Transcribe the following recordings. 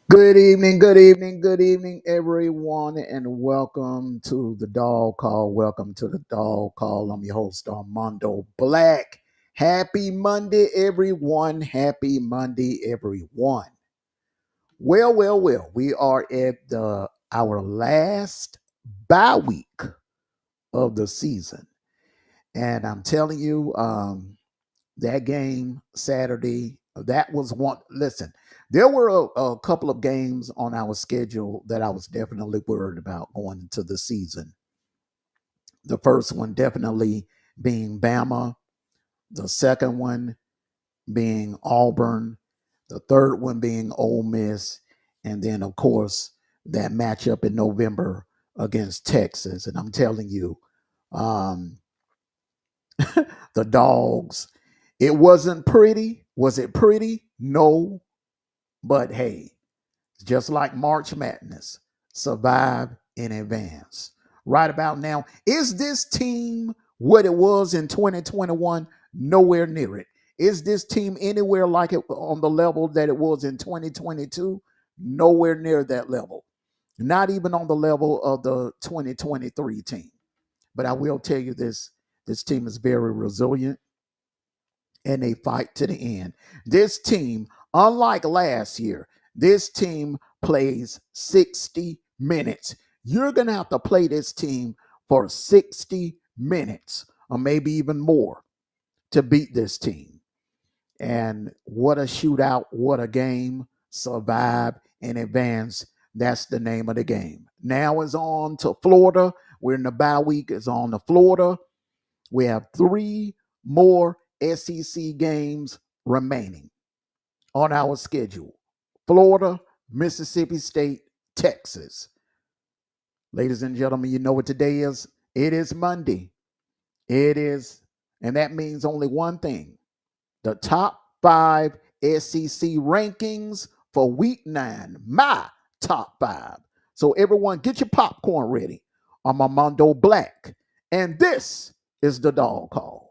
Good evening, good evening, good evening, everyone, and welcome to the Dog Call. Welcome to the Dog Call. I'm your host, Amondo Black. Happy Monday, everyone. Happy Monday, everyone. Well. We are at our last bye week of the season. And I'm telling you, that game Saturday, that was one. Listen, there were a couple of games on our schedule that I was definitely worried about going into the season. The first one definitely being Bama, the second one being Auburn, the third one being Ole Miss, and then, of course, that matchup in November against Texas. And I'm telling you, um, the dogs. It wasn't pretty. Was it pretty? No. But hey, just like March Madness, survive in advance. Right about now, is this team what it was in 2021? Nowhere near it. Is this team anywhere like it on the level that it was in 2022? Nowhere near that level. Not even on the level of the 2023 team. But I will tell you this team is very resilient and they fight to the end. This team, unlike last year, this team plays 60 minutes. You're going to have to play this team for 60 minutes or maybe even more to beat this team. And what a shootout, what a game. Survive and advance. That's the name of the game. Now is on to Florida. We're in the bye week. It's on to Florida. We have 3 more SEC games remaining on our schedule. Florida, Mississippi State, Texas. Ladies and gentlemen, you know what today is? It is Monday. It is, and that means only one thing. The top 5 SEC rankings for week 9. My top 5. So everyone get your popcorn ready. I'm Amondo Black, and this is the Dog Call.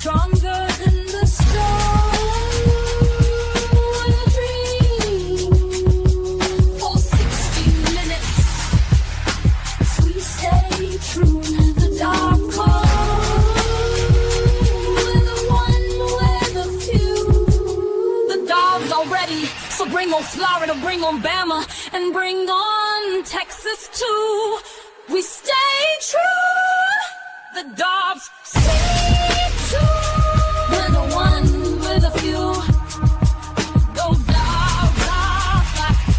stronger than the storm. A dream for 60 minutes. We stay true to the dark call. We're the one, we're the few. The dogs are ready, so bring on Florida, bring on Bama, and bring on Texas too. We stay true. The dogs stay true. We're the one, we're the few. Go dogs, dogs, dogs.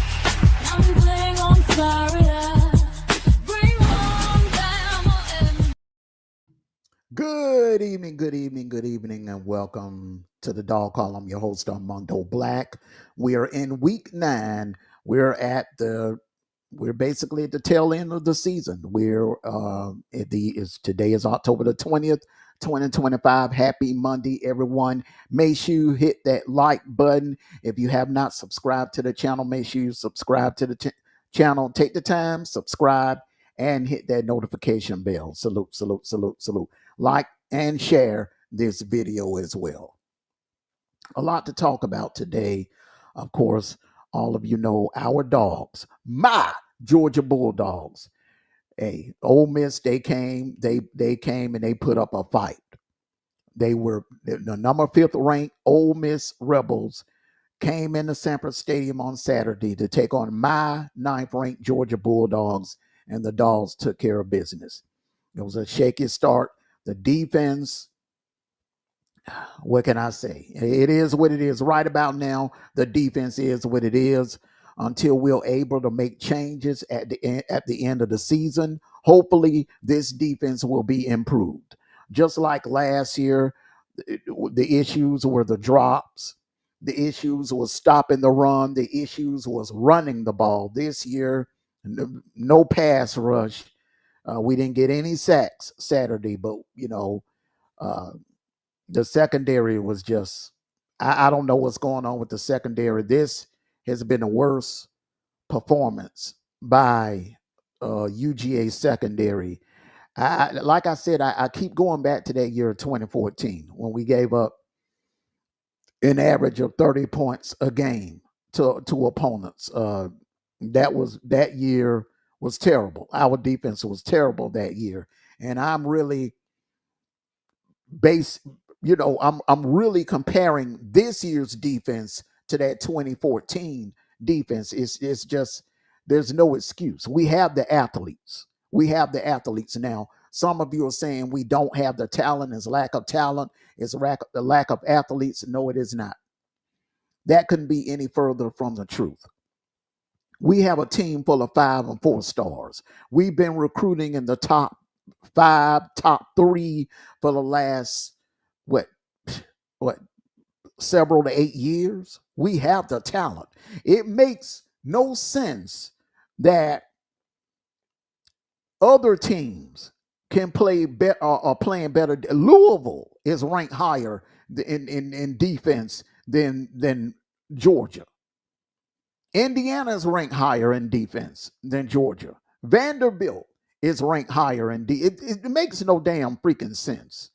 I'm playing on Florida. Bring on Bama and Good evening, good evening, good evening, and welcome to the Dog Call. I'm your host, Amondo Black. We are in week 9. We're basically at the tail end of the season. Today is October the 20th, 2025. Happy Monday, everyone. Make sure you hit that like button. If you have not subscribed to the channel, make sure you subscribe to the channel. Take the time, subscribe, and hit that notification bell. Salute, salute, salute, salute. Like and share this video as well. A lot to talk about today. Of course, all of you know our dogs, my Georgia Bulldogs. Hey, Ole Miss, they came and they put up a fight. They were the number 5th ranked Ole Miss Rebels came into Sanford Stadium on Saturday to take on my 9th ranked Georgia Bulldogs, and the Dogs took care of business. It was a shaky start. The defense, what can I say? It is what it is. Right about now, the defense is what it is until we're able to make changes at the end of the season. Hopefully, this defense will be improved. Just like last year, the issues were the drops. The issues was stopping the run. The issues was running the ball. This year, no pass rush. We didn't get any sacks Saturday, but the secondary was just, I don't know what's going on with the secondary. This has been the worst performance by UGA secondary. Like I said, I keep going back to that year 2014 when we gave up an average of 30 points a game to opponents. That year was terrible. Our defense was terrible that year, and I'm really I'm really comparing this year's defense to that 2014 defense. It's just, there's no excuse. We have the athletes. We have the athletes now. Some of you are saying we don't have the talent. It's lack of talent. It's the lack of athletes. No, it is not. That couldn't be any further from the truth. We have a team full of 5 and 4 stars. We've been recruiting in the top 5, top 3 for the last what several to 8 years. We have the talent. It makes no sense that other teams can play better or are playing better. Louisville is ranked higher in defense than Georgia. Indiana is ranked higher in defense than Georgia. Vanderbilt is ranked higher in it makes no damn freaking sense.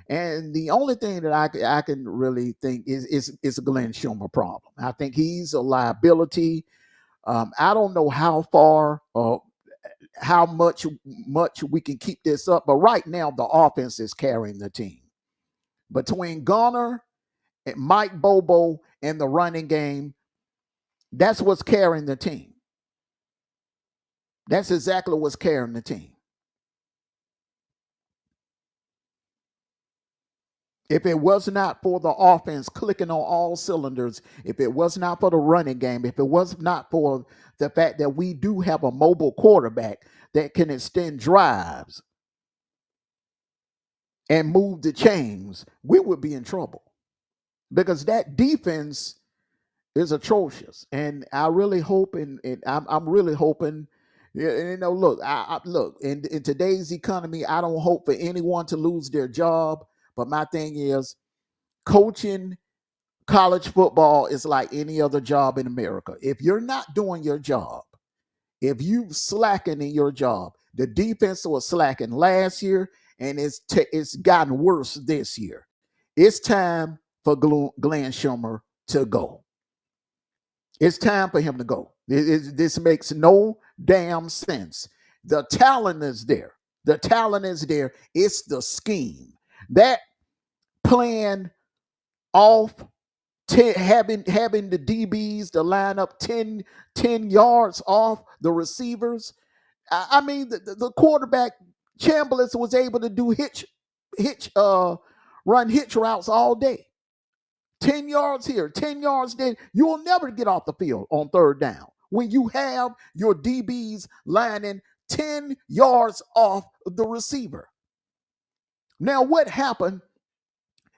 And the only thing that I can really think is a Glenn Schumer problem. I think he's a liability. I don't know how far or how much we can keep this up, but right now the offense is carrying the team. Between Garner and Mike Bobo and the running game, that's what's carrying the team. That's exactly what's carrying the team. If it was not for the offense clicking on all cylinders, if it was not for the running game, if it was not for the fact that we do have a mobile quarterback that can extend drives and move the chains, we would be in trouble. Because that defense is atrocious. And I really hope, and I'm really hoping, look, look, in today's economy, I don't hope for anyone to lose their job. But my thing is, coaching college football is like any other job in America. If you're not doing your job, if you slacking in your job, the defense was slacking last year, and it's gotten worse this year. It's time for Glenn Schumer to go. It's time for him to go. This makes no damn sense. The talent is there. The talent is there. It's the scheme. That plan off having the DBs to line up 10 yards off the receivers. I mean, the quarterback Chambliss was able to do run hitch routes all day. 10 yards here, 10 yards there. You'll never get off the field on third down when you have your DBs lining 10 yards off the receiver. Now, what happened?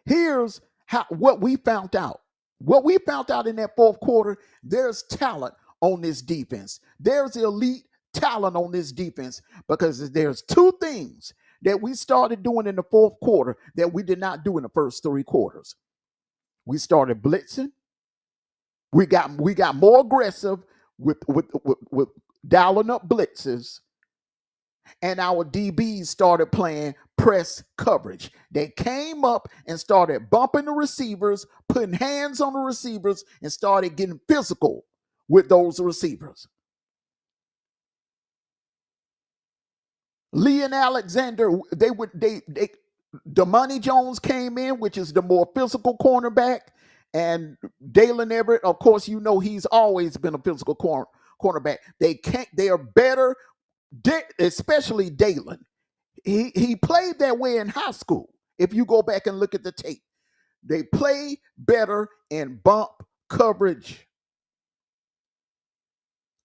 Here's what we found out. What we found out in that fourth quarter, there's talent on this defense. There's elite talent on this defense because there's two things that we started doing in the fourth quarter that we did not do in the first three quarters. We started blitzing. We got more aggressive with dialing up blitzes, and our DBs started playing press coverage. They came up and started bumping the receivers, putting hands on the receivers, and started getting physical with those receivers. Lee and Alexander, Damani Jones came in, which is the more physical cornerback, and Dalen Everett, of course, you know he's always been a physical cornerback. They are better, especially Dalen. He played that way in high school. If you go back and look at the tape, they play better in bump coverage.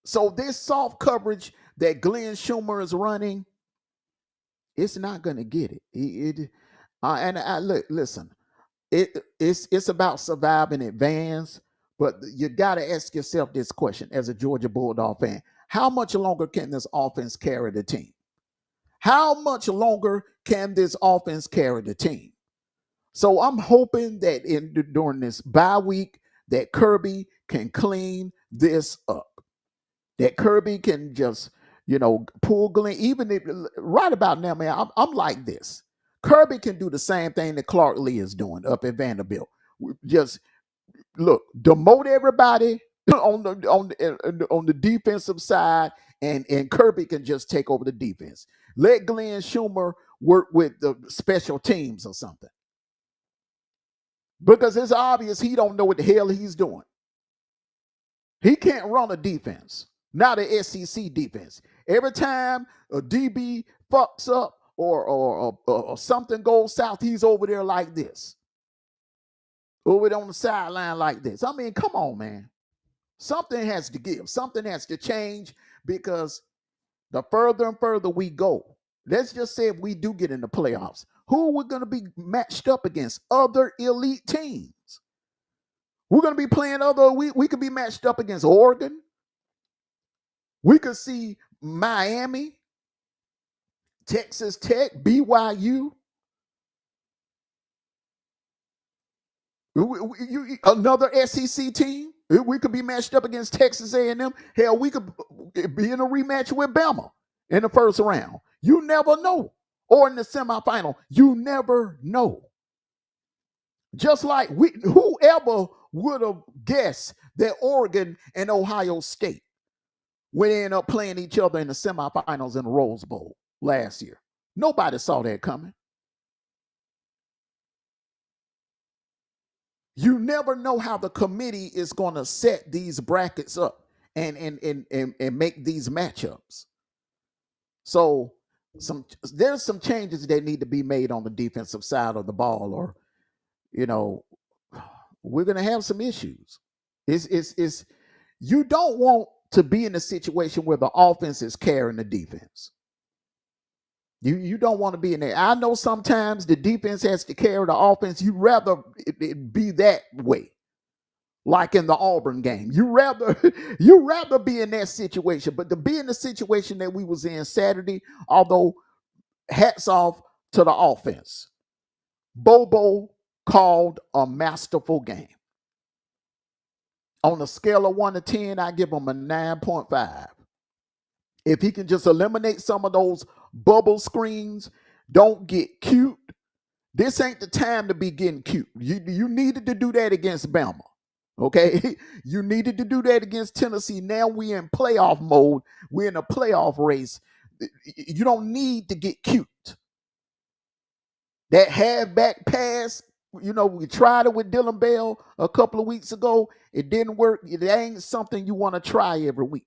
So this soft coverage that Glenn Schumer is running, it's not going to get it. Listen, it's about surviving advance, but you got to ask yourself this question as a Georgia Bulldog fan: how much longer can this offense carry the team? How much longer can this offense carry the team? So I'm hoping that during this bye week that Kirby can clean this up. That Kirby can just, pull Glenn. Even if, right about now, man, I'm like this. Kirby can do the same thing that Clark Lee is doing up at Vanderbilt. Just look, demote everybody on the defensive side, and Kirby can just take over the defense. Let Glenn Schumer work with the special teams or something. Because it's obvious he don't know what the hell he's doing. He can't run a defense. Not the SEC defense. Every time a DB fucks up or something goes south, he's over there like this. Over there on the sideline like this. I mean, come on, man. Something has to give. Something has to change, because the further and further we go, let's just say if we do get in the playoffs, who are we going to be matched up against? Other elite teams. We're going to be playing we could be matched up against Oregon. We could see Miami, Texas Tech, BYU. Another SEC team. We could be matched up against Texas A&M. Hell, we could be in a rematch with Bama in the first round. You never know. Or in the semifinal. You never know. Just like whoever would have guessed that Oregon and Ohio State would end up playing each other in the semifinals in the Rose Bowl last year. Nobody saw that coming. You never know how the committee is going to set these brackets up and make these matchups. So there's some changes that need to be made on the defensive side of the ball, or we're going to have some issues. It's you don't want to be in a situation where the offense is carrying the defense. You don't want to be in there. I know sometimes the defense has to carry the offense. You'd rather it be that way, like in the Auburn game. You rather be in that situation. But to be in the situation that we was in Saturday, although hats off to the offense, Bobo called a masterful game. On a scale of 1 to 10, I give him a 9.5. If he can just eliminate some of those bubble screens, don't get cute, This ain't the time to be getting cute. You needed to do that against Bama. Okay, you needed to do that against Tennessee. Now we in playoff mode. We're in a playoff race. You don't need to get cute. That halfback pass, we tried it with Dylan Bell a couple of weeks ago. It didn't work. It ain't something you want to try every week.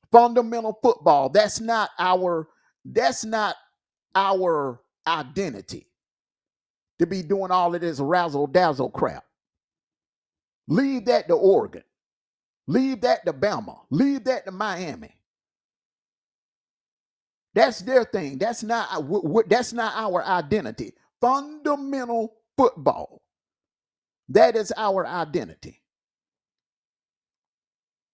Fundamental football. That's not our identity to be doing all of this razzle dazzle crap. Leave that to Oregon. Leave that to Bama. Leave that to Miami. That's their thing. That's not our identity. Fundamental football. That is our identity.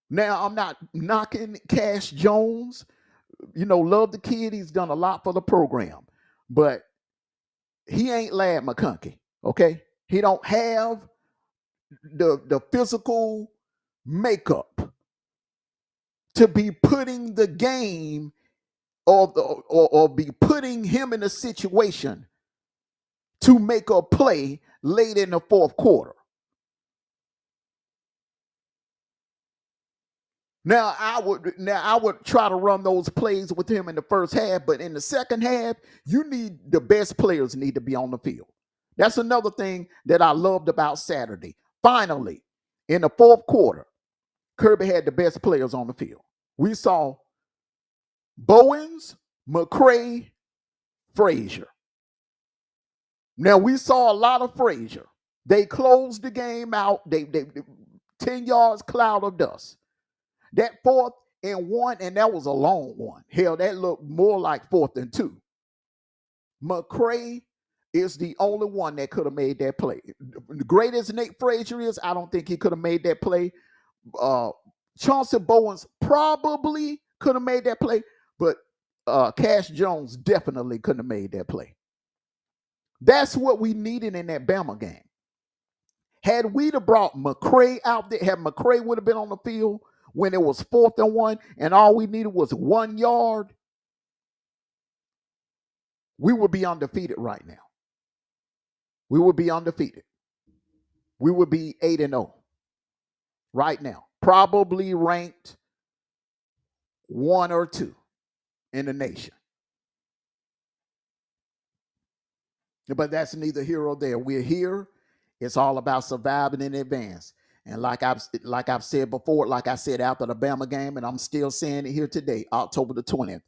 Now, I'm not knocking Cash Jones. Love the kid. He's done a lot for the program. But he ain't Lad McConkey, okay? He don't have the physical makeup to be putting the game or be putting him in a situation to make a play late in the fourth quarter. Now I would try to run those plays with him in the first half, but in the second half, the best players need to be on the field. That's another thing that I loved about Saturday. Finally, in the fourth quarter, Kirby had the best players on the field. We saw Bowens, McCray, Frazier. Now we saw a lot of Frazier. They closed the game out. They 10 yards cloud of dust. That 4th and 1, and that was a long one. Hell, that looked more like 4th and 2. McCray is the only one that could have made that play. The greatest Nate Frazier is, I don't think he could have made that play. Chauncey Bowens probably could have made that play, but Cash Jones definitely couldn't have made that play. That's what we needed in that Bama game. Had we have brought McCray out there, had McCray would have been on the field when it was 4th and 1 and all we needed was 1 yard, we would be undefeated right now. We would be undefeated. We would be 8-0 right now. Probably ranked 1 or 2 in the nation. But that's neither here or there. We're here. It's all about surviving in advance. And like I've said before, like I said after the Bama game, and I'm still saying it here today, October the 20th,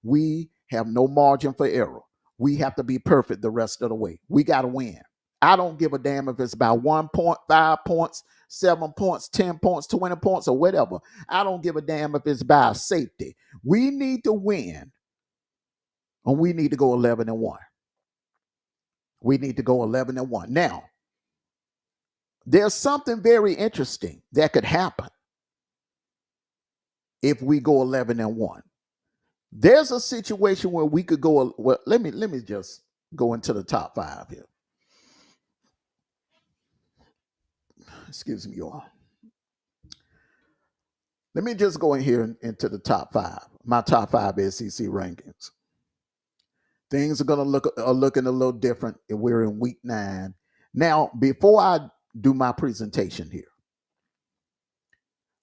we have no margin for error. We have to be perfect the rest of the way. We got to win. I don't give a damn if it's about 1 point, 5 points, 7 points, 10 points, 20 points, or whatever. I don't give a damn if it's by safety. We need to win, and we need to go 11-1. We need to go 11-1. Now, there's something very interesting that could happen if we go 11-1. There's a situation where we could go. Well, let me just go into the top 5 here. Excuse me, y'all. Let me just go in here into the top 5. My top 5 SEC rankings. Things are gonna looking a little different. We're in week 9 now. Before I do my presentation here,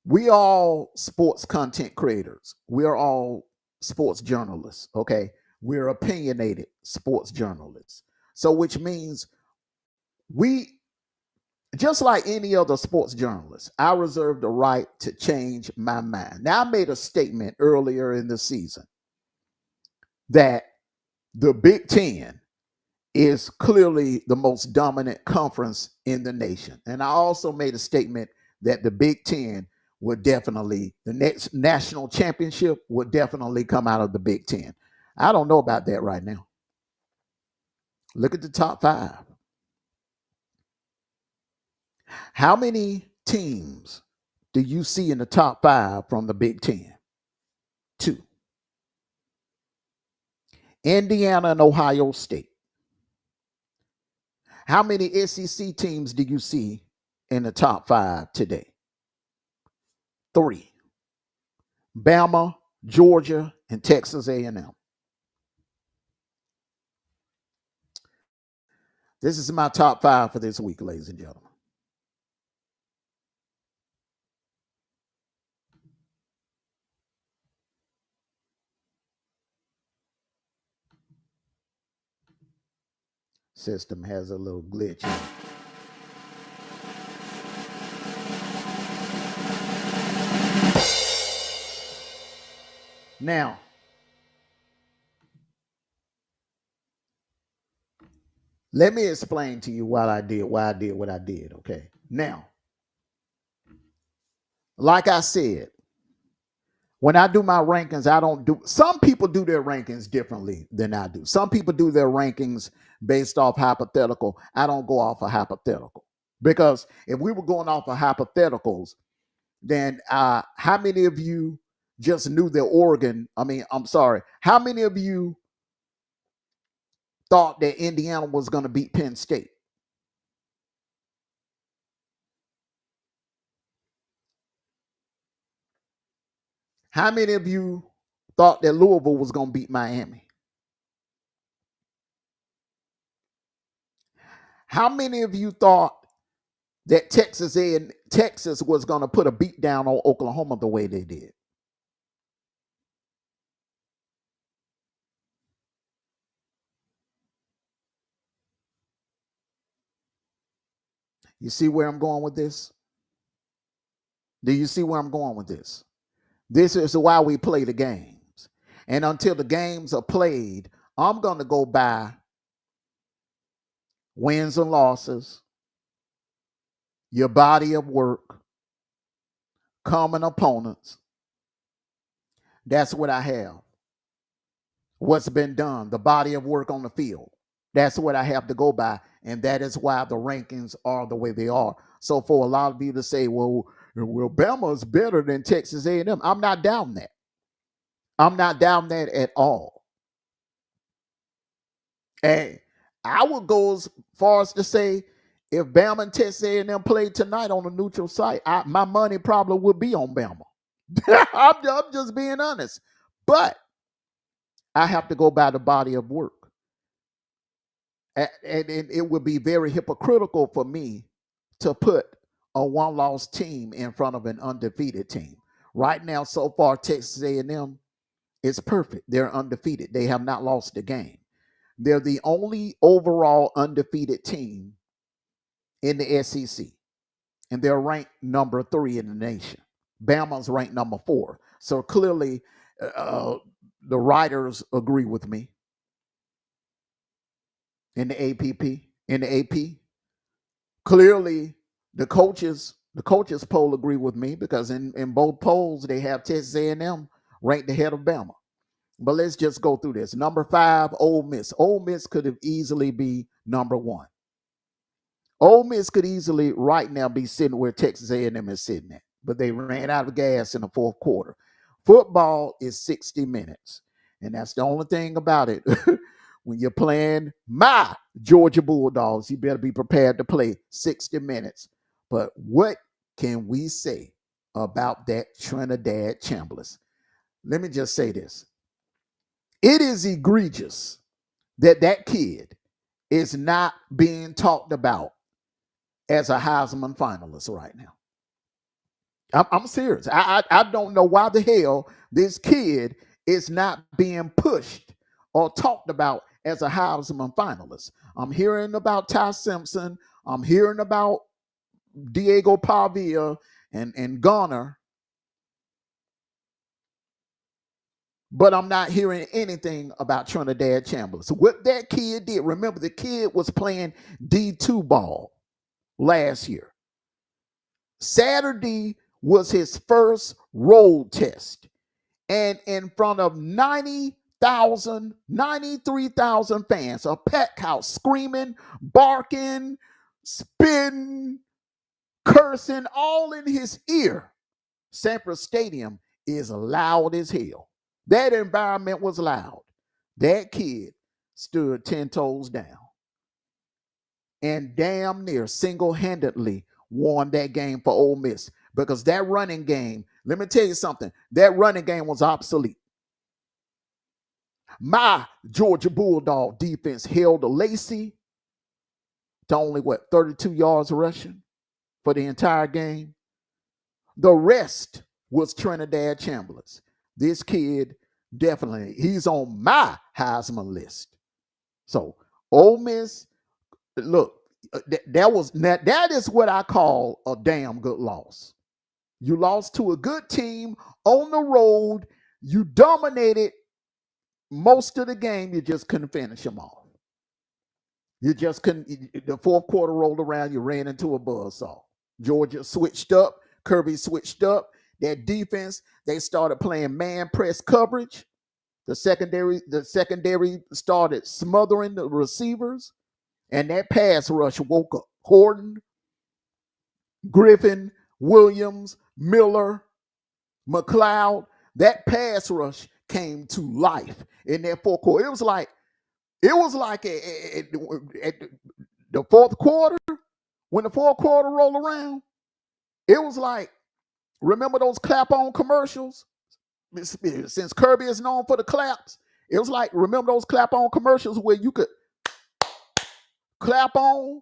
we all sports content creators. We are all sports journalists. Okay, we're opinionated sports journalists. So, which means we, just like any other sports journalist, I reserve the right to change my mind. Now, I made a statement earlier in the season that the Big Ten is clearly the most dominant conference in the nation. And I also made a statement that the Big Ten would definitely, the next national championship would definitely come out of the Big Ten. I don't know about that right now. Look at the top 5. How many teams do you see in the top 5 from the Big Ten? 2. Indiana and Ohio State. How many SEC teams do you see in the top 5 today? 3. Bama, Georgia, and Texas A&M. This is my top 5 for this week, ladies and gentlemen. System has a little glitch in it. Now, let me explain to you why I did what I did, okay? Now, like I said, when I do my rankings, I don't do, some people do their rankings differently than I do. Some people do their rankings based off hypothetical. I don't go off of hypothetical. Because if we were going off of hypotheticals, then how many of you just knew that Oregon? I'm sorry. How many of you thought that Indiana was going to beat Penn State? How many of you thought that Louisville was going to beat Miami? How many of you thought that Texas was going to put a beat down on Oklahoma the way they did? You see where I'm going with this? Do you see where I'm going with this? This is why we play the games. And until the games are played, I'm going to go by wins and losses, your body of work, common opponents. That's what I have. What's been done, the body of work on the field. That's what I have to go by. And that is why the rankings are the way they are. So for a lot of you to say, well, Bama's better than Texas A&M, I'm not down that. I'm not down that at all. And I would go as far as to say, if Bama and Texas A&M played tonight on a neutral site, my money probably would be on Bama. I'm just being honest. But I have to go by the body of work. And it would be very hypocritical for me to put a one-loss team in front of an undefeated team. Right now, so far, Texas A&M is perfect. They're undefeated. They have not lost a game. They're the only overall undefeated team in the SEC, and they're ranked number 3 in the nation. Bama's ranked number 4. So clearly, the writers agree with me. In the AP. Clearly, the coaches poll agree with me because in both polls they have Texas A&M ranked ahead of Bama. But let's just go through this. Number 5, Ole Miss. Ole Miss could have easily be number 1. Ole Miss could easily right now be sitting where Texas A&M is sitting at, but they ran out of gas in the fourth quarter. Football is 60 minutes, and that's the only thing about it. When you're playing my Georgia Bulldogs, you better be prepared to play 60 minutes. But what can we say about that Trinidad Chambliss? Let me just say this. It is egregious that kid is not being talked about as a Heisman finalist right now. I'm serious. I don't know why the hell this kid is not being pushed or talked about as a Heisman finalist. I'm hearing about Ty Simpson. I'm hearing about Diego Pavia and Garner. But I'm not hearing anything about Trinidad Chambliss. What that kid did, remember the kid was playing D2 ball last year. Saturday was his first road test. And in front of 93,000 fans, a packed house, screaming, barking, spitting, cursing, all in his ear. Sanford Stadium is loud as hell. That environment was loud. That kid stood 10 toes down and damn near single-handedly won that game for Ole Miss because that running game, let me tell you something, that running game was obsolete. My Georgia Bulldog defense held Lacey to only 32 yards rushing for the entire game. The rest was Trinidad Chambers. This kid definitely, he's on my Heisman list. So Ole Miss, look, that is what I call a damn good loss. You lost to a good team on the road. You dominated most of the game. You just couldn't finish them off. You just couldn't. The fourth quarter rolled around. You ran into a buzzsaw. Georgia switched up. Kirby switched up. That defense, they started playing man press coverage. The secondary started smothering the receivers, and that pass rush woke up Horton, Griffin, Williams, Miller, McLeod. That pass rush came to life in that fourth quarter. It was like at the fourth quarter, when the fourth quarter rolled around, it was like, remember those clap on commercials? Since Kirby is known for the claps, it was like, remember those clap on commercials where you could clap on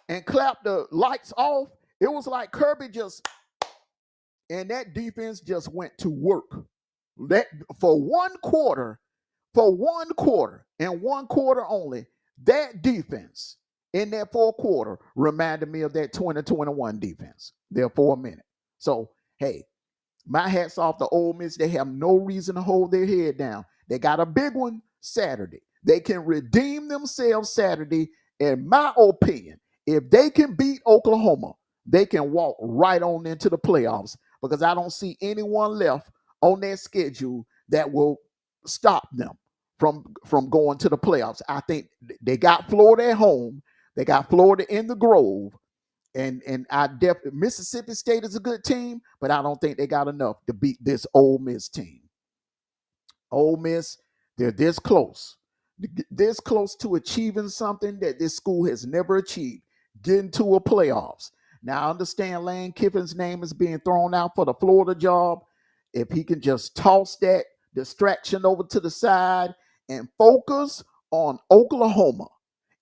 and clap the lights off? It was like Kirby just, and that defense just went to work. That for one quarter, and one quarter only, that defense in that fourth quarter reminded me of that 2021 defense there for a minute. So, hey, my hat's off to Ole Miss. They have no reason to hold their head down. They got a big one Saturday. They can redeem themselves Saturday. In my opinion, if they can beat Oklahoma, they can walk right on into the playoffs, because I don't see anyone left on their schedule that will stop them from going to the playoffs. I think they got Florida at home. They got Florida in the Grove. And Mississippi State is a good team, but I don't think they got enough to beat this Ole Miss team. Ole Miss, they're this close to achieving something that this school has never achieved, getting to a playoffs. Now, I understand Lane Kiffin's name is being thrown out for the Florida job. If he can just toss that distraction over to the side and focus on Oklahoma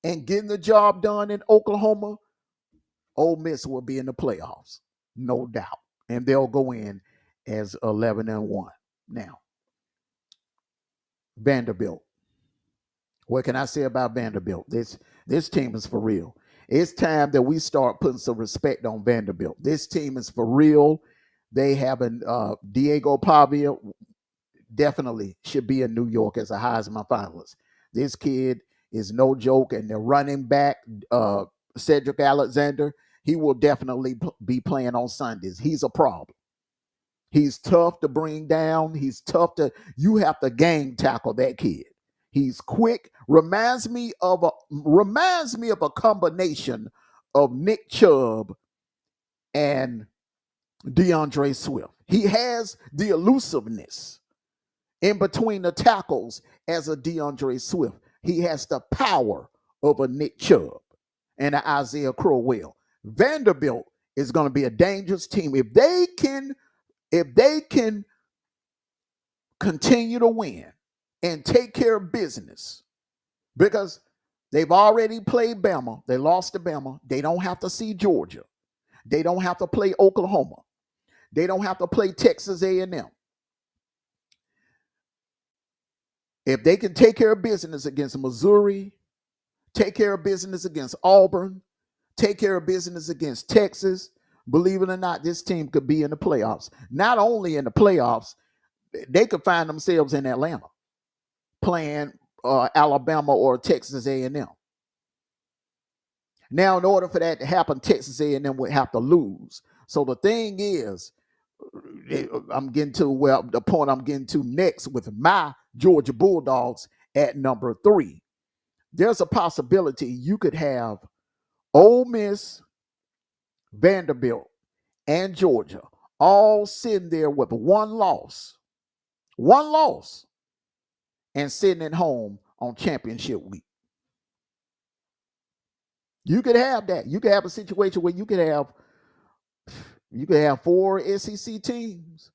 and getting the job done in Oklahoma, Ole Miss will be in the playoffs, no doubt. And they'll go in as 11-1. Now, Vanderbilt. What can I say about Vanderbilt? This team is for real. It's time that we start putting some respect on Vanderbilt. This team is for real. They have Diego Pavia, definitely should be in New York as a Heisman finalist. This kid is no joke, and the running back, Cedric Alexander, he will definitely be playing on Sundays. He's a problem. He's tough to bring down. You have to gang tackle that kid. He's quick. Reminds me of a combination of Nick Chubb and DeAndre Swift. He has the elusiveness in between the tackles as a DeAndre Swift. He has the power of a Nick Chubb and an Isaiah Crowell. Vanderbilt is going to be a dangerous team. If they can continue to win and take care of business, because they've already played Bama. They lost to Bama. They don't have to see Georgia. They don't have to play Oklahoma. They don't have to play Texas A&M. If they can take care of business against Missouri, take care of business against Auburn, take care of business against Texas, believe it or not, this team could be in the playoffs. Not only in the playoffs, they could find themselves in Atlanta playing Alabama or Texas A&M. Now, in order for that to happen, Texas A&M would have to lose. So the thing is, the point I'm getting to next with my Georgia Bulldogs at number 3. There's a possibility you could have Ole Miss, Vanderbilt, and Georgia all sitting there with one loss, and sitting at home on championship week. You could have that. You could have a situation where you could have 4 SEC teams.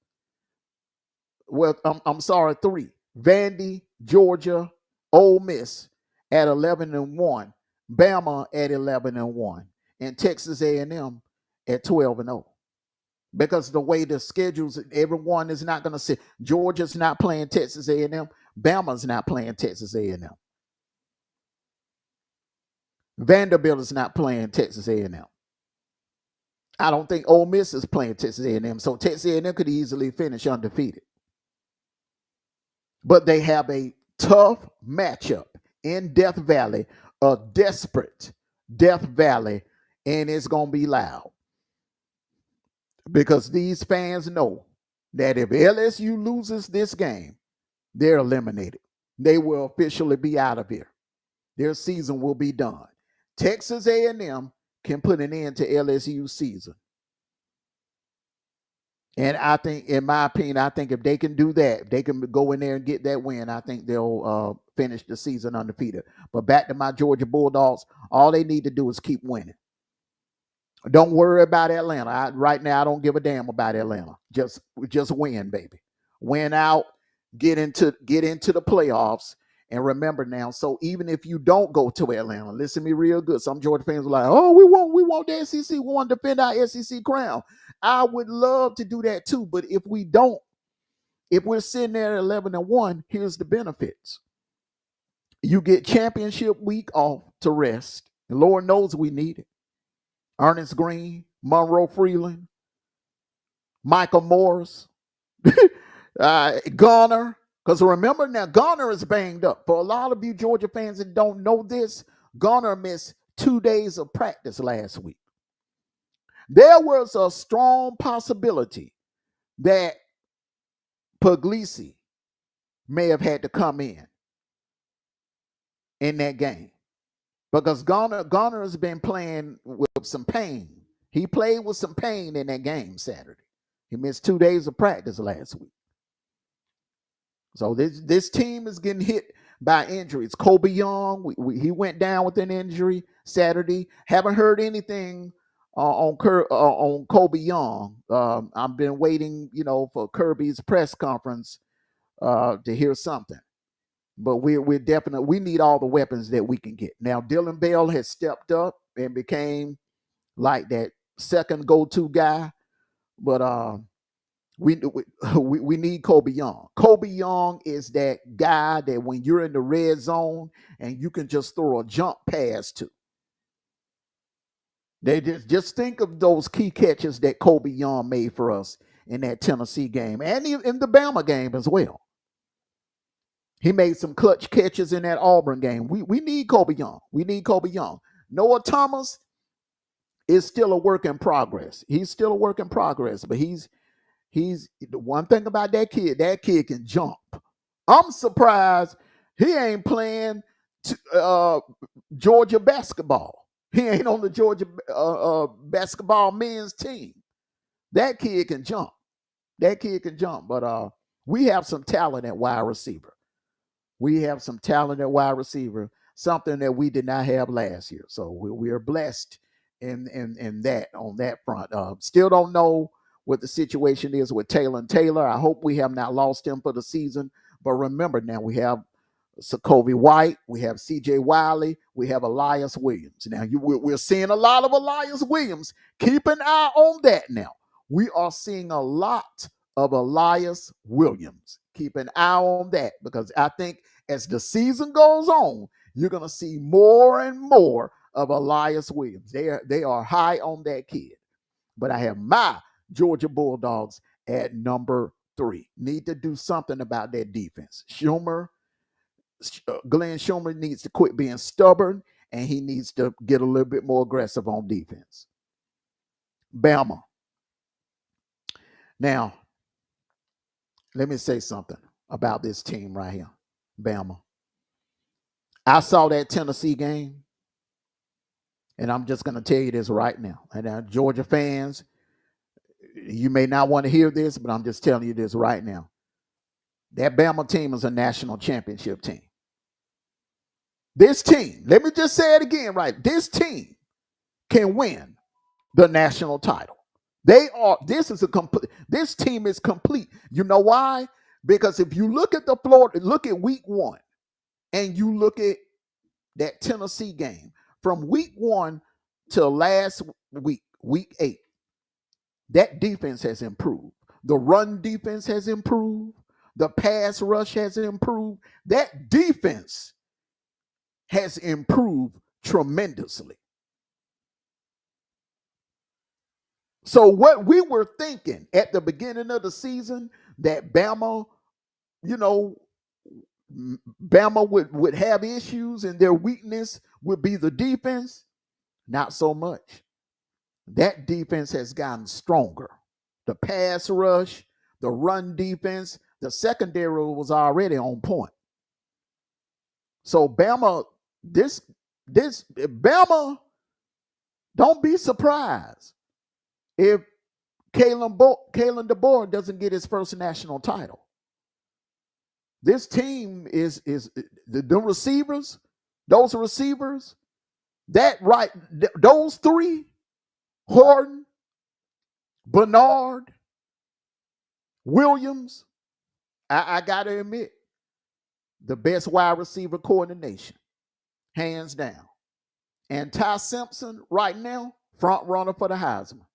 Well, I'm sorry, 3. Vandy, Georgia, Ole Miss at 11-1, Bama at 11-1, and Texas A&M at 12-0. Because the way the schedules, everyone is not going to sit. Georgia's not playing Texas A&M. Bama's not playing Texas A&M. Vanderbilt is not playing Texas A&M. I don't think Ole Miss is playing Texas A&M. So Texas A&M could easily finish undefeated. But they have a tough matchup in Death Valley, a desperate Death Valley, and it's going to be loud. Because these fans know that if LSU loses this game, they're eliminated. They will officially be out of here. Their season will be done. Texas A&M can put an end to LSU's season. And I think, in my opinion, I think if they can do that, if they can go in there and get that win, I think they'll finish the season undefeated. But back to my Georgia Bulldogs, all they need to do is keep winning. Don't worry about Atlanta. Right now, I don't give a damn about Atlanta. Just win, baby. Win out, get into the playoffs. And remember now, so even if you don't go to Atlanta, listen to me real good. Some Georgia fans are like, oh, we want the SEC. We want to defend our SEC crown. I would love to do that too. But if we don't, if we're sitting there at 11-1, here's the benefits. You get championship week off to rest. And Lord knows we need it. Ernest Green, Monroe Freeland, Michael Morris, Garner. Because remember now, Garner is banged up. For a lot of you Georgia fans that don't know this, Garner missed 2 days of practice last week. There was a strong possibility that Puglisi may have had to come in that game. Because Garner has been playing with some pain. He played with some pain in that game Saturday. He missed 2 days of practice last week. So this team is getting hit by injuries. Kobe Young, he went down with an injury Saturday. Haven't heard anything on Kobe Young. I've been waiting, for Kirby's press conference to hear something. But we're definitely, we need all the weapons that we can get. Now, Dylan Bell has stepped up and became like that second go-to guy. But we need Kobe Young. Kobe Young is that guy that when you're in the red zone and you can just throw a jump pass to. They just think of those key catches that Kobe Young made for us in that Tennessee game and in the Bama game as well. He made some clutch catches in that Auburn game. We need Kobe Young. We need Kobe Young. Noah Thomas is still a work in progress. He's still a work in progress, but he's the one thing about that kid can jump. I'm surprised he ain't playing Georgia basketball. He ain't on the Georgia basketball men's team. That kid can jump. But we have some talent at wide receiver. Something that we did not have last year. So we are blessed in that on that front. Still don't know what the situation is with Taylor. I hope we have not lost him for the season. But remember now, we have Sokovie White, we have C.J. Wiley, we have Elias Williams. Now we're seeing a lot of Elias Williams. Keep an eye on that now. We are seeing a lot of Elias Williams. Keep an eye on that because I think as the season goes on, you're going to see more and more of Elias Williams. They are high on that kid. But I have my Georgia Bulldogs at number 3. Need to do something about that defense. Glenn Schumer needs to quit being stubborn, and he needs to get a little bit more aggressive on defense. Bama. Now, let me say something about this team right here, Bama. I saw that Tennessee game, and I'm just going to tell you this right now. And Georgia fans, you may not want to hear this, but I'm just telling you this right now. That Bama team is a national championship team. This team, let me just say it again, right? This team can win the national title. This team is complete. You know why? Because if you look at look at week 1 and you look at that Tennessee game, from week 1 to last week 8, that defense has improved. The run defense has improved. The pass rush has improved. That defense has improved tremendously. So what we were thinking at the beginning of the season, that Bama, Bama would have issues and their weakness would be the defense, not so much. That defense has gotten stronger. The pass rush, the run defense, the secondary was already on point. So Bama, Bama, don't be surprised if Kalen DeBoer doesn't get his first national title. This team is the receivers, those receivers, those three, Horton, Bernard, Williams, I got to admit, the best wide receiver core in the nation, hands down. And Ty Simpson, right now, front runner for the Heisman.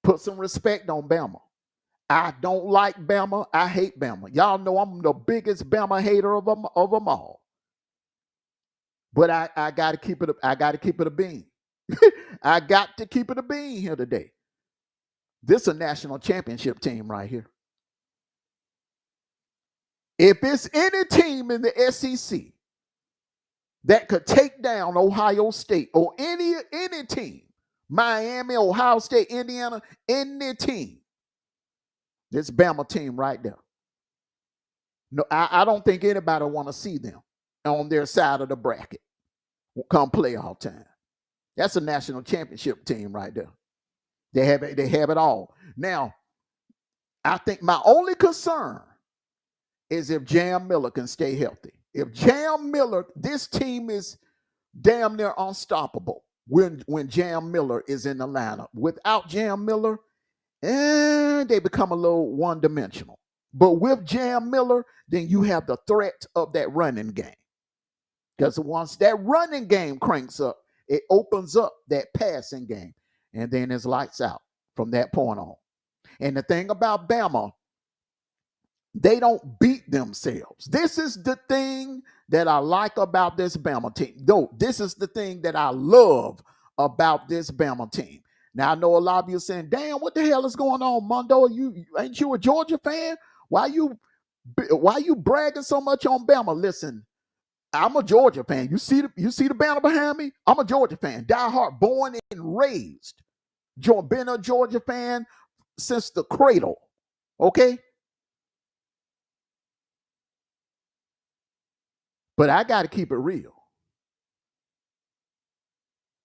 Put some respect on Bama. I don't like Bama. I hate Bama. Y'all know I'm the biggest Bama hater of them all. But I got to keep it. I got to keep it a bean. I got to keep it a bean here today. This is a national championship team right here. If it's any team in the SEC that could take down Ohio State or any team, Miami, Ohio State, Indiana, any team, this Bama team right there. No, I don't think anybody want to see them on their side of the bracket come playoff time. That's a national championship team right there. They have it all. Now, I think my only concern is if Jam Miller can stay healthy. If Jam Miller, this team is damn near unstoppable when Jam Miller is in the lineup. Without Jam Miller, they become a little one-dimensional. But with Jam Miller, then you have the threat of that running game. Because once that running game cranks up, it opens up that passing game. And then it's lights out from that point on. And the thing about Bama, they don't beat themselves. This is the thing that I like about this Bama team. No, this is the thing that I love about this Bama team. Now, I know a lot of you are saying, damn, what the hell is going on, Mondo? Ain't you a Georgia fan? Why you bragging so much on Bama? Listen, I'm a Georgia fan. You see the banner behind me? I'm a Georgia fan. Die hard, born and raised. Been a Georgia fan since the cradle. Okay? But I got to keep it real.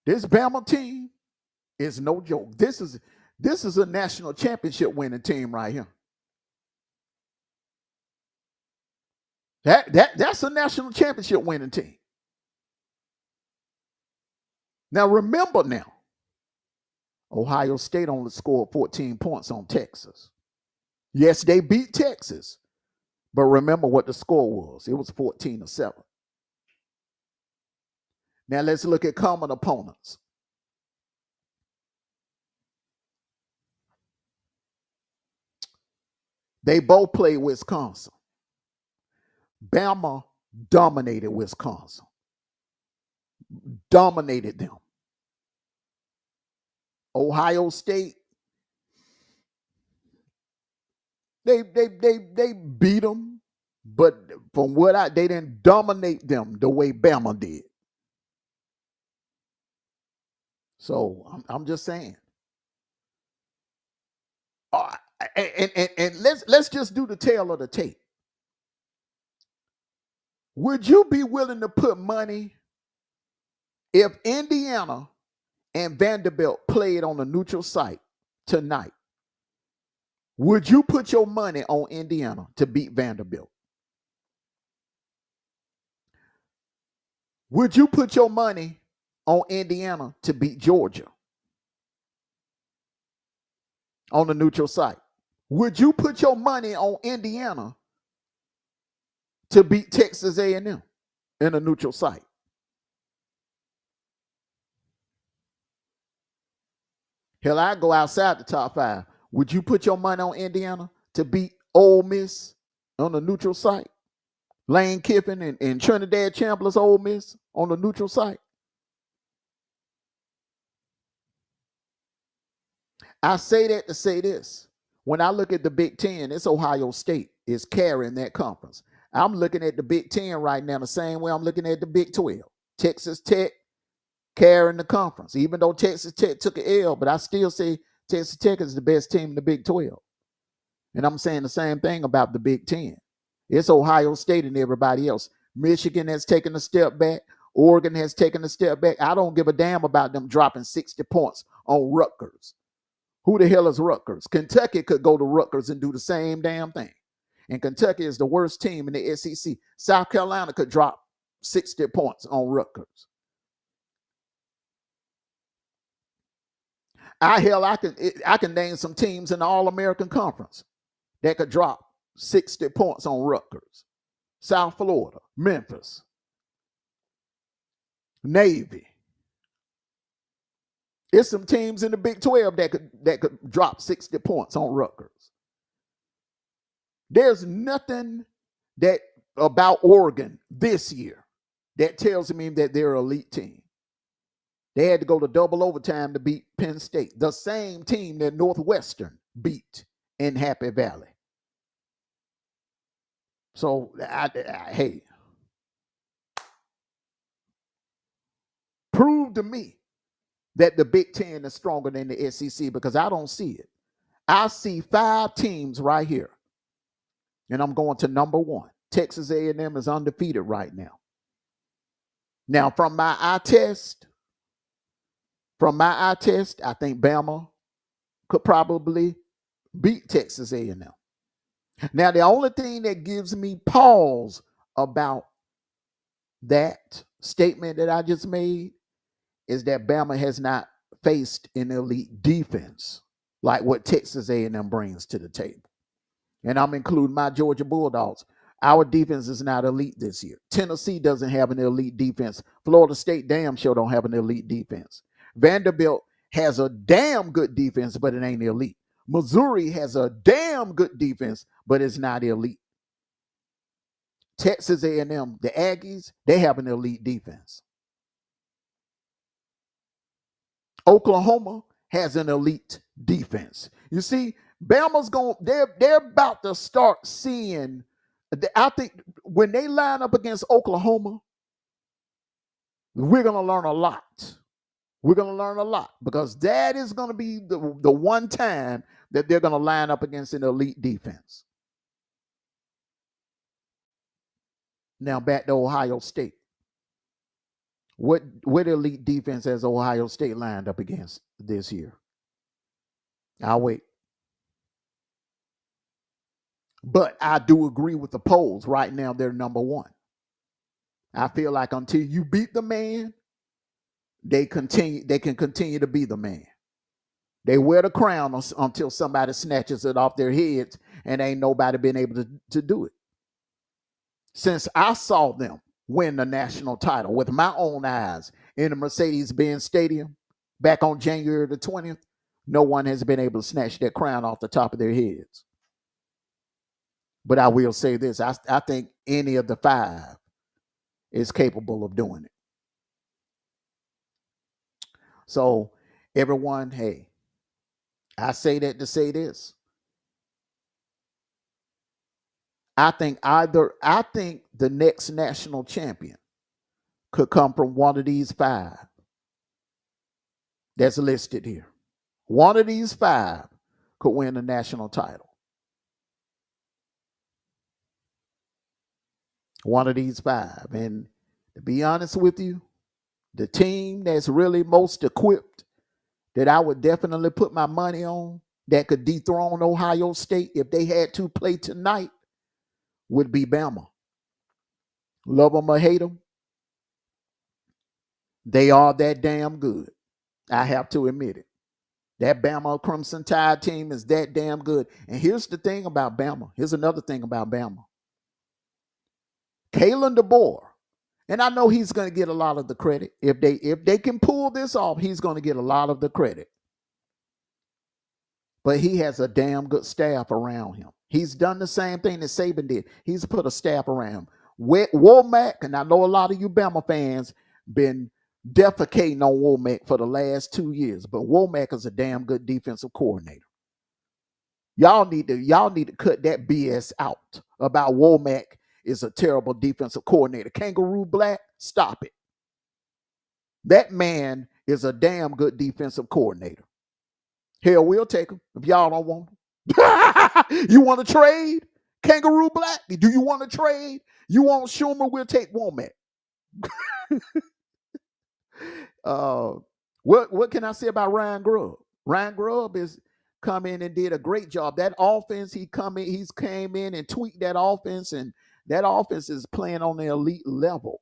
This Bama team is no joke. This is a national championship winning team right here. That's a national championship winning team. Now remember now, Ohio State only scored 14 points on Texas. Yes, they beat Texas. But remember what the score was. It was 14-7. Now let's look at common opponents. They both played Wisconsin. Bama dominated Wisconsin. Dominated them. Ohio State, they beat them, but from what they didn't dominate them the way Bama did. So I'm just saying. And let's just do the tail of the tape. Would you be willing to put money if Indiana and Vanderbilt played on a neutral site tonight? Would you put your money on Indiana to beat Vanderbilt? Would you put your money on Indiana to beat Georgia on the neutral site? Would you put your money on Indiana to beat Texas A&M in a neutral site? Hell, I go outside the top 5. Would you put your money on Indiana to beat Ole Miss on the neutral site? Lane Kiffin and Trinidad Chambliss Ole Miss on the neutral site? I say that to say this. When I look at the Big Ten, it's Ohio State is carrying that conference. I'm looking at the Big Ten right now the same way I'm looking at the Big 12. Texas Tech carrying the conference, even though Texas Tech took an L, but I still say Texas Tech is the best team in the Big 12. And I'm saying the same thing about the Big Ten. It's Ohio State and everybody else. Michigan has taken a step back. Oregon has taken a step back. I don't give a damn about them dropping 60 points on Rutgers. Who the hell is Rutgers? Kentucky could go to Rutgers and do the same damn thing. And Kentucky is the worst team in the SEC. South Carolina could drop 60 points on Rutgers. I can name some teams in the All-American Conference that could drop 60 points on Rutgers. South Florida, Memphis, Navy. It's some teams in the Big 12 that could drop 60 points on Rutgers. There's nothing that about Oregon this year that tells me that they're an elite team. They had to go to double overtime to beat Penn State, the same team that Northwestern beat in Happy Valley. So, hey, prove to me that the Big Ten is stronger than the SEC, because I don't see it. I see 5 teams right here. And I'm going to number 1. Texas A&M is undefeated right now. Now, from my eye test, I think Bama could probably beat Texas A&M. Now, the only thing that gives me pause about that statement that I just made is that Bama has not faced an elite defense like what Texas A&M brings to the table. And I'm including my Georgia Bulldogs. Our defense is not elite this year. Tennessee doesn't have an elite defense. Florida State damn sure don't have an elite defense. Vanderbilt has a damn good defense, but it ain't elite. Missouri has a damn good defense, but it's not elite. Texas A&M, the Aggies, they have an elite defense. Oklahoma has an elite defense. You see, Bama's going, they're about to start seeing, I think when they line up against Oklahoma, we're going to learn a lot. We're going to learn a lot, because that is going to be the one time that they're going to line up against an elite defense. Now back to Ohio State. What elite defense has Ohio State lined up against this year? I'll wait. But I do agree with the polls. Right now, they're number 1. I feel like until you beat the man, they can continue to be the man. They wear the crown until somebody snatches it off their heads, and ain't nobody been able to do it. Since I saw them win the national title with my own eyes in the Mercedes-Benz Stadium back on January the 20th, no one has been able to snatch that crown off the top of their heads. But I will say this, I think any of the 5 is capable of doing it. So everyone, hey, I say that to say this. I think the next national champion could come from one of these 5 that's listed here. One of these 5 could win a national title. One of these 5. And to be honest with you, the team that's really most equipped that I would definitely put my money on that could dethrone Ohio State if they had to play tonight would be Bama. Love them or hate them, they are that damn good. I have to admit it. That Bama Crimson Tide team is that damn good. And here's the thing about Bama. Here's another thing about Bama. Kalen DeBoer, and I know he's going to get a lot of the credit. If they can pull this off, he's going to get a lot of the credit. but he has a damn good staff around him. He's done the same thing that Saban did. He's put a staff around him. Womack, and I know a lot of you Bama fans been defecating on Womack for the last 2 years, but Womack is a damn good defensive coordinator. Y'all need to cut that BS out about Womack is a terrible defensive coordinator. Kangaroo Black, stop it. That man is a damn good defensive coordinator. Hell, we'll take him if y'all don't want him. You want to trade? Kangaroo Black? Do you want to trade? You want Schumer? We'll take Womack. What can I say about Ryan Grubb? Ryan Grubb is come in and did a great job. That offense, he's came in and tweaked that offense, and that offense is playing on the elite level.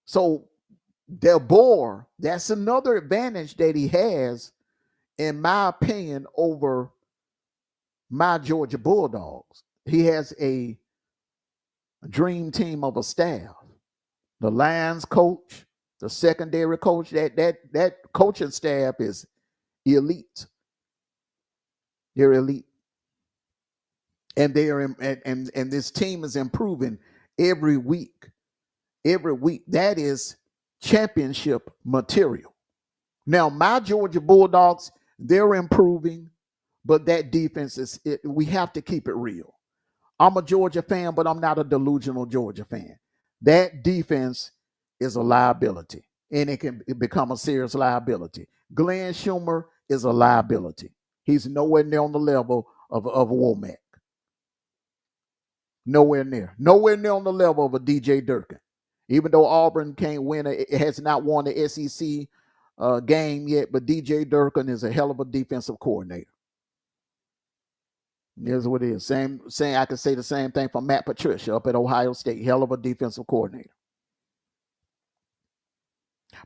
So DeBoer, that's another advantage that he has, in my opinion, over my Georgia Bulldogs. He has a dream team of a staff. The Lions coach, the secondary coach, that coaching staff is elite. They're elite. And and this team is improving every week. Every week. That is championship material. Now, my Georgia Bulldogs, they're improving, but that defense we have to keep it real. I'm a Georgia fan, but I'm not a delusional Georgia fan. That defense is a liability, and it can become a serious liability. Glenn Schumer is a liability. He's nowhere near on the level of Womack. Nowhere near. Nowhere near on the level of a DJ Durkin. Even though Auburn can't win, it has not won the SEC game yet, but DJ Durkin is a hell of a defensive coordinator. Here's what it is. I could say the same thing for Matt Patricia up at Ohio State. Hell of a defensive coordinator.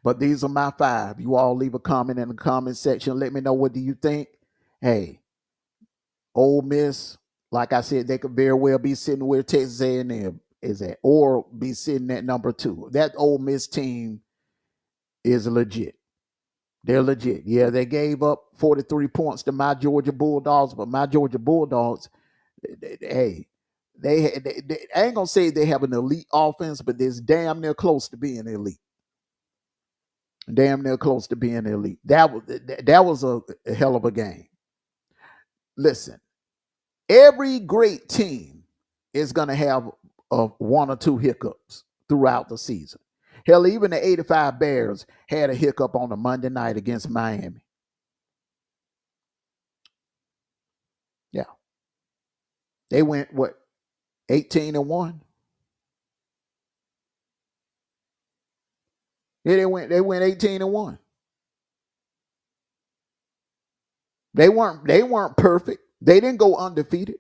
But these are my 5. You all leave a comment in the comment section. Let me know, what do you think? Hey, Ole Miss, like I said, they could very well be sitting where Texas A&M is at, or be sitting at number 2. That Ole Miss team is legit. They're legit. Yeah, they gave up 43 points to my Georgia Bulldogs, but my Georgia Bulldogs, I ain't gonna say they have an elite offense, but it's damn near close to being elite. Damn near close to being elite. That was a hell of a game. Listen, every great team is gonna have 1 or 2 hiccups throughout the season. Hell, even the 85 Bears had a hiccup on a Monday night against Miami. Yeah. They went, 18-1? Yeah, they went 18-1. They weren't perfect. They didn't go undefeated.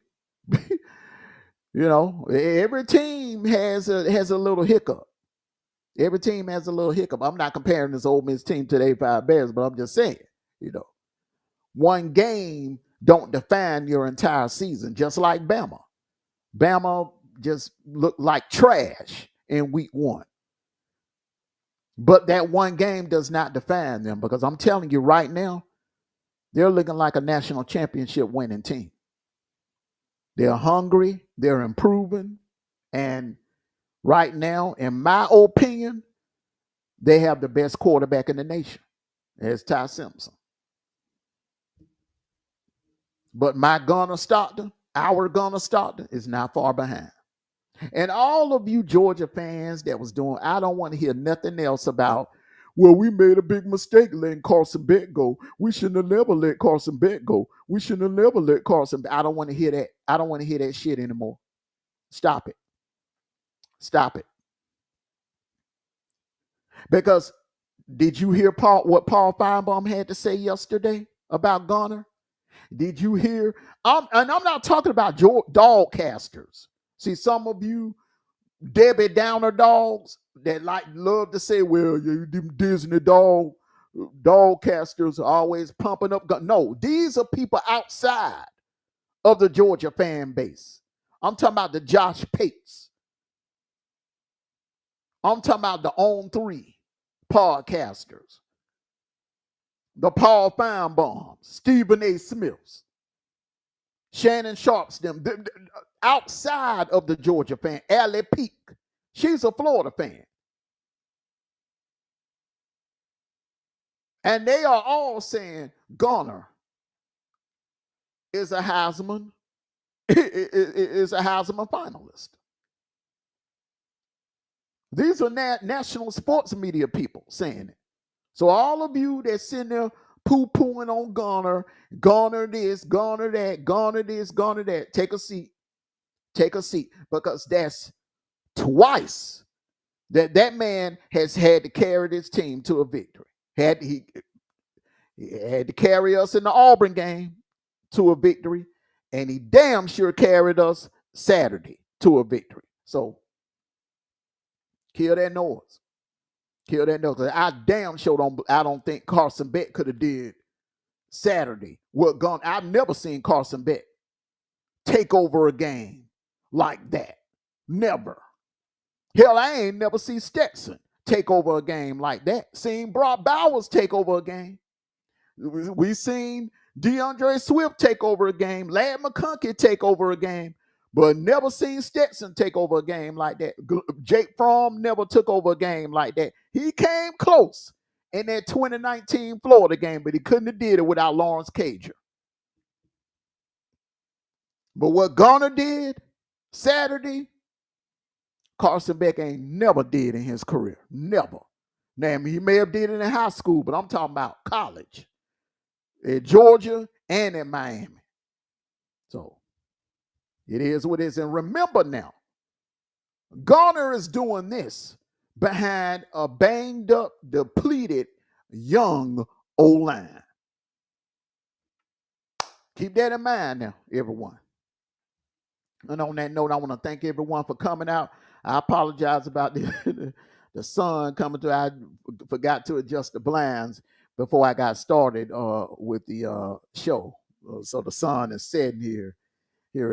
Every team has a little hiccup. Every team has a little hiccup. I'm not comparing this Ole Miss team to the 85 Bears, but I'm just saying, one game don't define your entire season, just like Bama. Bama just looked like trash in week 1. But that one game does not define them, because I'm telling you right now, they're looking like a national championship winning team. They're hungry, they're improving, and right now, in my opinion, they have the best quarterback in the nation. It's Ty Simpson. But my Gunner Stockton, our Gunner Stockton, is not far behind. And all of you Georgia fans that was doing, I don't want to hear nothing else about, well, we made a big mistake letting Carson Beck go. We shouldn't have never let Carson Beck go. We shouldn't have never let Carson. I don't want to hear that. I don't want to hear that shit anymore. Stop it. Stop it. Because did you hear what Paul Feinbaum had to say yesterday about Gunner? Did you hear? And I'm not talking about dog casters. See, some of you Debbie Downer dogs that love to say, well, you Disney dog casters are always pumping up. No, these are people outside of the Georgia fan base. I'm talking about the Josh Pates. I'm talking about the On 3 podcasters. the Paul Feinbaum, Stephen A. Smiths, Shannon Sharps, them outside of the Georgia fan, Allie Peak. She's a Florida fan. And they are all saying Garner is a Heisman, is a Heisman finalist. These are national sports media people saying it. So all of you that sitting there poo-pooing on Garner, Garner this, Garner that, Garner this, Garner that, take a seat. Take a seat. Because that's twice that man has had to carry this team to a victory. He had to carry us in the Auburn game to a victory, and he damn sure carried us Saturday to a victory. So kill that noise. Kill that noise. I damn sure don't think Carson Beck could have did Saturday. I've never seen Carson Beck take over a game like that. Never. Hell, I ain't never seen Stetson take over a game like that. Seen Brock Bowers take over a game. We seen DeAndre Swift take over a game. Larry McConkey take over a game. But never seen Stetson take over a game like that. Jake Fromm never took over a game like that. He came close in that 2019 Florida game, but he couldn't have did it without Lawrence Cager. But what Garner did Saturday, Carson Beck ain't never did in his career. Never. Now, he may have did it in high school, but I'm talking about college. At Georgia and in Miami. So it is what it is. And remember now, Garner is doing this behind a banged up, depleted, young O-line. Keep that in mind now, everyone. And on that note, I want to thank everyone for coming out. I apologize about the sun coming through. I forgot to adjust the blinds before I got started with the show. So the sun is setting here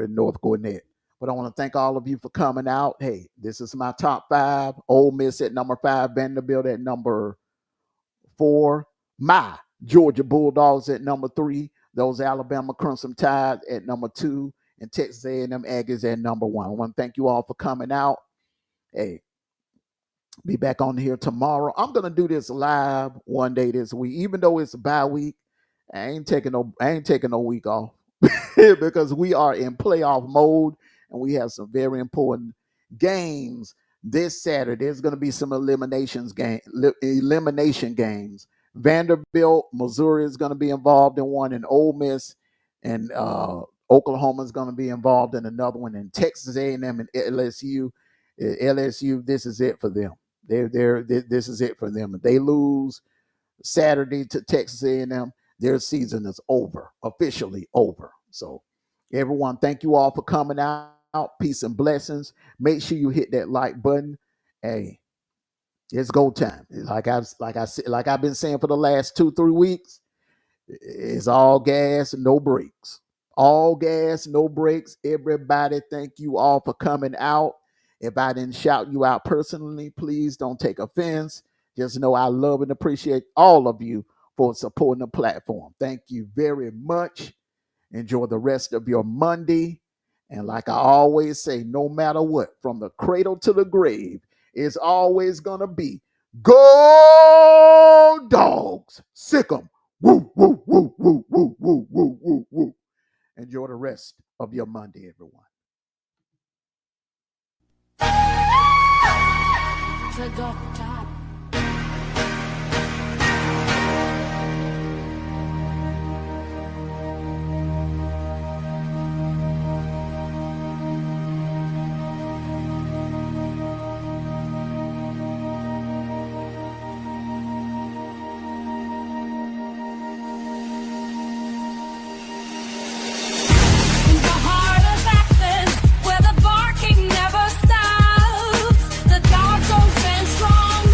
in North Gwinnett. But I want to thank all of you for coming out. Hey, this is my top 5. Ole Miss at number 5, Vanderbilt at number 4, my Georgia Bulldogs at number 3, those Alabama Crimson Tide at number 2, and Texas A&M Aggies at number 1. I want to thank you all for coming out. Hey, be back on here tomorrow. I'm gonna do this live one day this week, even though it's a bye week. I ain't taking no week off because we are in playoff mode and we have some very important games this Saturday. There's gonna be some elimination games. Vanderbilt, Missouri is gonna be involved in one, and Ole Miss and Oklahoma is gonna be involved in another one, and Texas A&M and LSU. LSU, this is it for them. This is it for them. If they lose Saturday to Texas A&M, their season is over, officially over. So, everyone, thank you all for coming out. Peace and blessings. Make sure you hit that like button. Hey, it's go time. Like I've been saying for the last 2-3 weeks, it's all gas and no brakes. All gas, no brakes. Everybody, thank you all for coming out. If I didn't shout you out personally, please don't take offense. Just know I love and appreciate all of you for supporting the platform. Thank you very much. Enjoy the rest of your Monday. And like I always say, no matter what, from the cradle to the grave, it's always going to be go dogs. Sick 'em. Woo, woo, woo, woo, woo, woo, woo, woo, woo. Enjoy the rest of your Monday, everyone. To go top. The dogs don't stand strong.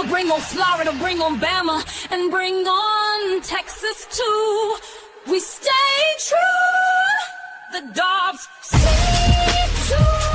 So bring on Florida, bring on Bama, and bring on Texas too. We stay true, the dogs stay true.